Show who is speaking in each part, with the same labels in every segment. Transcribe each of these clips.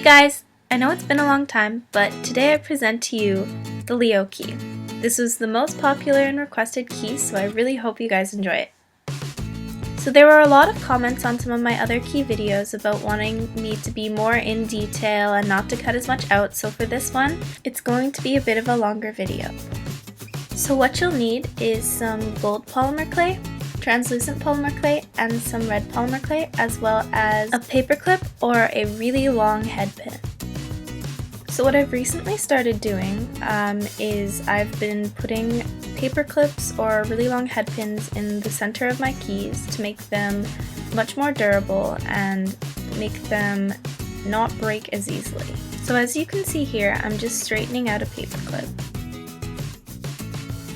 Speaker 1: Hey guys! I know it's been a long time, but today I present to you the Leo key. This was the most popular and requested key, so I really hope you guys enjoy it. So there were a lot of comments on some of my other key videos about wanting me to be more in detail and not to cut as much out, so for this one, it's going to be a bit of a longer video. So what you'll need is some gold polymer clay, translucent polymer clay, and some red polymer clay, as well as a paper clip or a really long head pin. So what I've recently started doing is I've been putting paper clips or really long head pins in the center of my keys to make them much more durable and make them not break as easily. So as you can see here, I'm just straightening out a paper clip.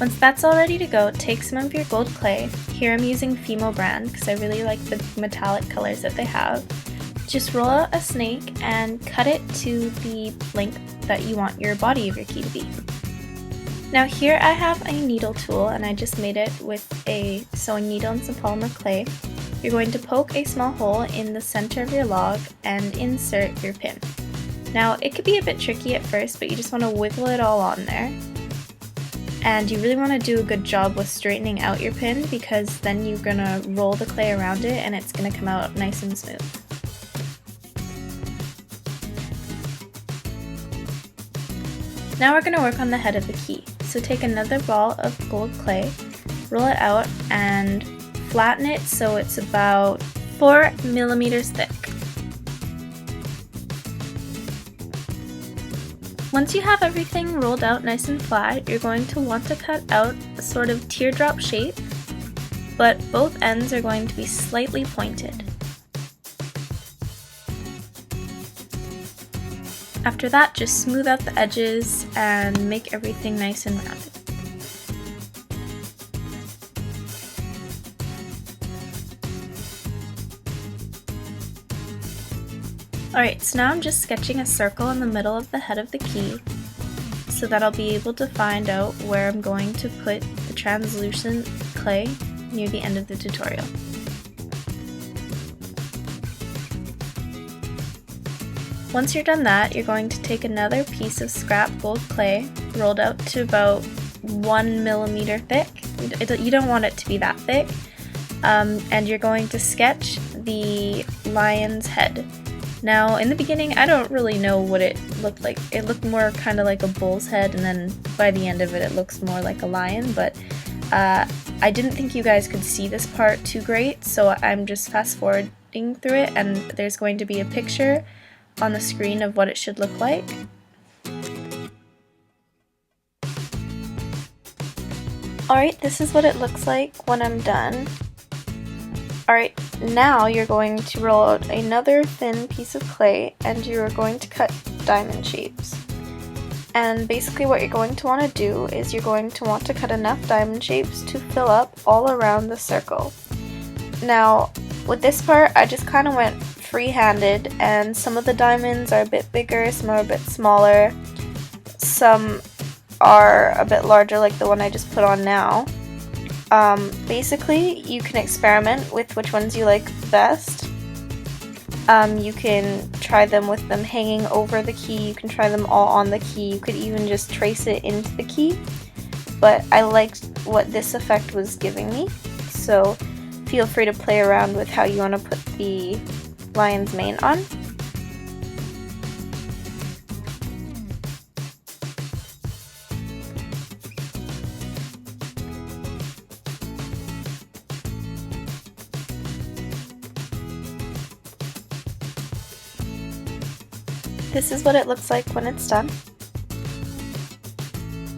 Speaker 1: Once that's all ready to go, take some of your gold clay. Here I'm using Fimo brand because I really like the metallic colors that they have. Just roll out a snake and cut it to the length that you want your body of your key to be. Now here I have a needle tool and I just made it with a sewing needle and some polymer clay. You're going to poke a small hole in the center of your log and insert your pin. Now it could be a bit tricky at first, but you just want to wiggle it all on there. And you really want to do a good job with straightening out your pin because then you're going to roll the clay around it and it's going to come out nice and smooth. Now we're going to work on the head of the key. So take another ball of gold clay, roll it out and flatten it so it's about 4 millimeters thick. Once you have everything rolled out nice and flat, you're going to want to cut out a sort of teardrop shape, but both ends are going to be slightly pointed. After that, just smooth out the edges and make everything nice and rounded. Alright, so now I'm just sketching a circle in the middle of the head of the key so that I'll be able to find out where I'm going to put the translucent clay near the end of the tutorial. Once you're done that, you're going to take another piece of scrap gold clay rolled out to about 1 millimeter thick. You don't want it to be that thick. And you're going to sketch the lion's head. Now, in the beginning, I don't really know what it looked like. It looked more kind of like a bull's head, and then by the end of it, it looks more like a lion, but I didn't think you guys could see this part too great, so I'm just fast forwarding through it, and there's going to be a picture on the screen of what it should look like. Alright, this is what it looks like when I'm done. Alright, now you're going to roll out another thin piece of clay and you're going to cut diamond shapes. And basically what you're going to want to do is you're going to want to cut enough diamond shapes to fill up all around the circle. Now, with this part, I just kind of went free-handed and some of the diamonds are a bit bigger, some are a bit smaller, some are a bit larger like the one I just put on now. Basically, you can experiment with which ones you like best. You can try them with them hanging over the key, you can try them all on the key, you could even just trace it into the key. But I liked what this effect was giving me, so feel free to play around with how you want to put the lion's mane on. This is what it looks like when it's done.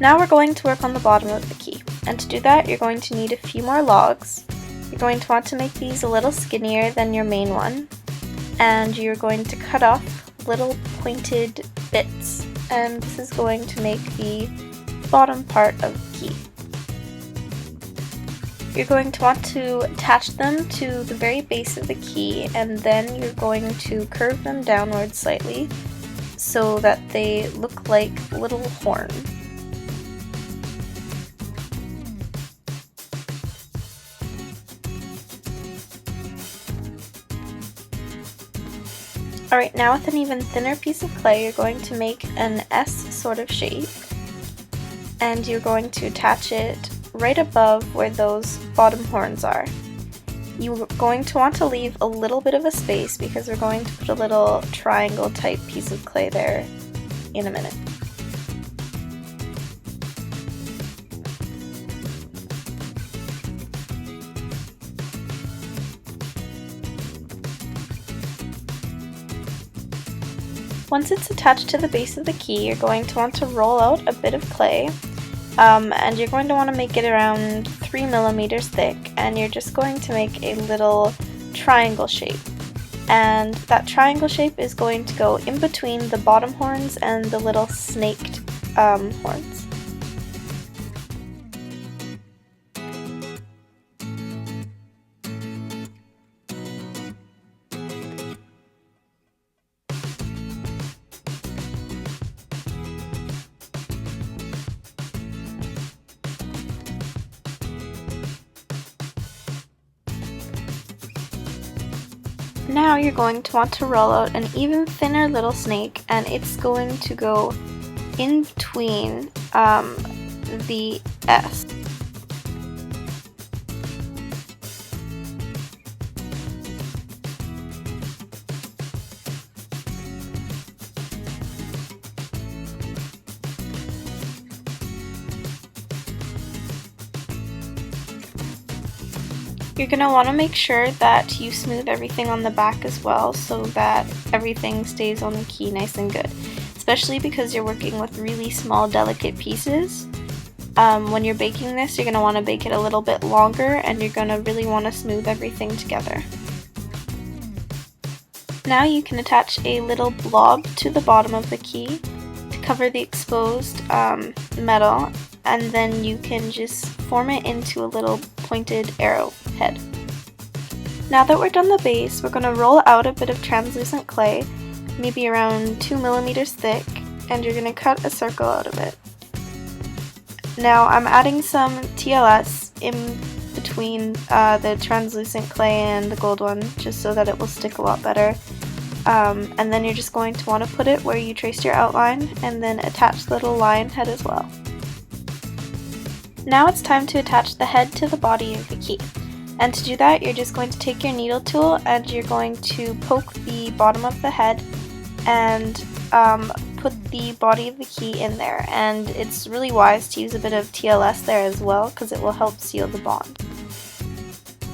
Speaker 1: Now we're going to work on the bottom of the key, and to do that you're going to need a few more logs. You're going to want to make these a little skinnier than your main one, and you're going to cut off little pointed bits, and this is going to make the bottom part of the key. You're going to want to attach them to the very base of the key, and then you're going to curve them downward slightly so that they look like little horns. Alright, now with an even thinner piece of clay, you're going to make an S sort of shape, and you're going to attach it right above where those bottom horns are. You're going to want to leave a little bit of a space because we're going to put a little triangle type piece of clay there in a minute. Once it's attached to the base of the key, you're going to want to roll out a bit of clay, and you're going to want to make it around 3 millimeters thick, and you're just going to make a little triangle shape. And that triangle shape is going to go in between the bottom horns and the little snaked horns. Now you're going to want to roll out an even thinner little snake, and it's going to go in between the S. You're going to want to make sure that you smooth everything on the back as well so that everything stays on the key nice and good, especially because you're working with really small delicate pieces. When you're baking this, you're going to want to bake it a little bit longer, and you're going to really want to smooth everything together. Now you can attach a little blob to the bottom of the key to cover the exposed metal, and then you can just form it into a little pointed arrow head. Now that we're done the base, we're going to roll out a bit of translucent clay, maybe around 2 millimeters thick, and you're going to cut a circle out of it. Now I'm adding some TLS in between the translucent clay and the gold one, just so that it will stick a lot better. And then you're just going to want to put it where you traced your outline, and then attach the little lion head as well. Now it's time to attach the head to the body of the key. And to do that, you're just going to take your needle tool and you're going to poke the bottom of the head and put the body of the key in there. And it's really wise to use a bit of TLS there as well because it will help seal the bond.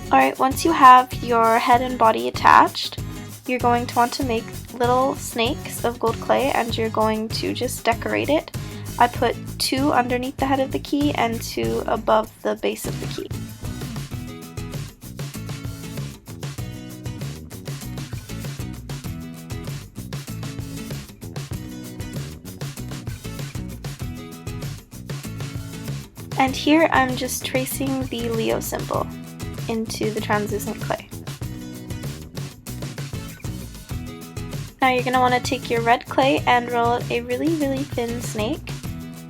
Speaker 1: Alright, once you have your head and body attached, you're going to want to make little snakes of gold clay, and you're going to just decorate it. I put 2 underneath the head of the key and 2 above the base of the key. And here I'm just tracing the Leo symbol into the translucent clay. Now you're going to want to take your red clay and roll out a really thin snake,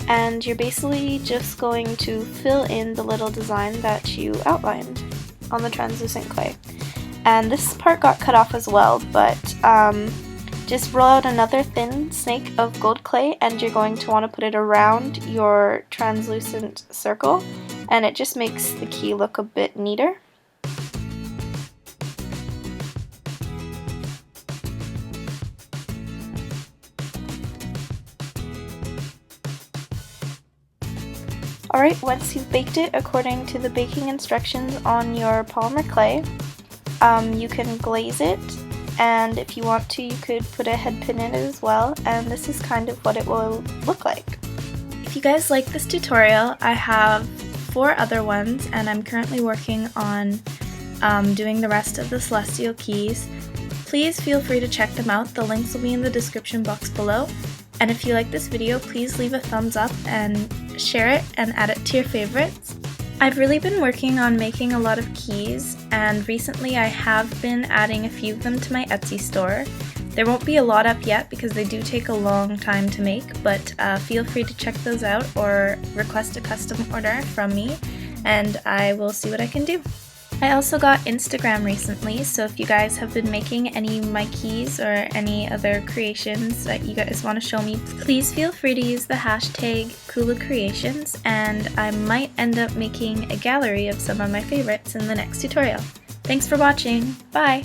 Speaker 1: and you're basically just going to fill in the little design that you outlined on the translucent clay. And this part got cut off as well, but just roll out another thin snake of gold clay, and you're going to want to put it around your translucent circle, and it just makes the key look a bit neater. Alright, once you've baked it according to the baking instructions on your polymer clay, you can glaze it, and if you want to, you could put a head pin in it as well, and this is kind of what it will look like. If you guys like this tutorial, I have 4 other ones, and I'm currently working on doing the rest of the celestial keys. Please feel free to check them out. The links will be in the description box below. And if you like this video, please leave a thumbs up and share it and add it to your favorites. I've really been working on making a lot of keys, and recently I have been adding a few of them to my Etsy store. There won't be a lot up yet because they do take a long time to make, but feel free to check those out or request a custom order from me, and I will see what I can do. I also got Instagram recently, so if you guys have been making any of my keys or any other creations that you guys want to show me, please feel free to use the hashtag #KulaCreations, and I might end up making a gallery of some of my favorites in the next tutorial. Thanks for watching! Bye!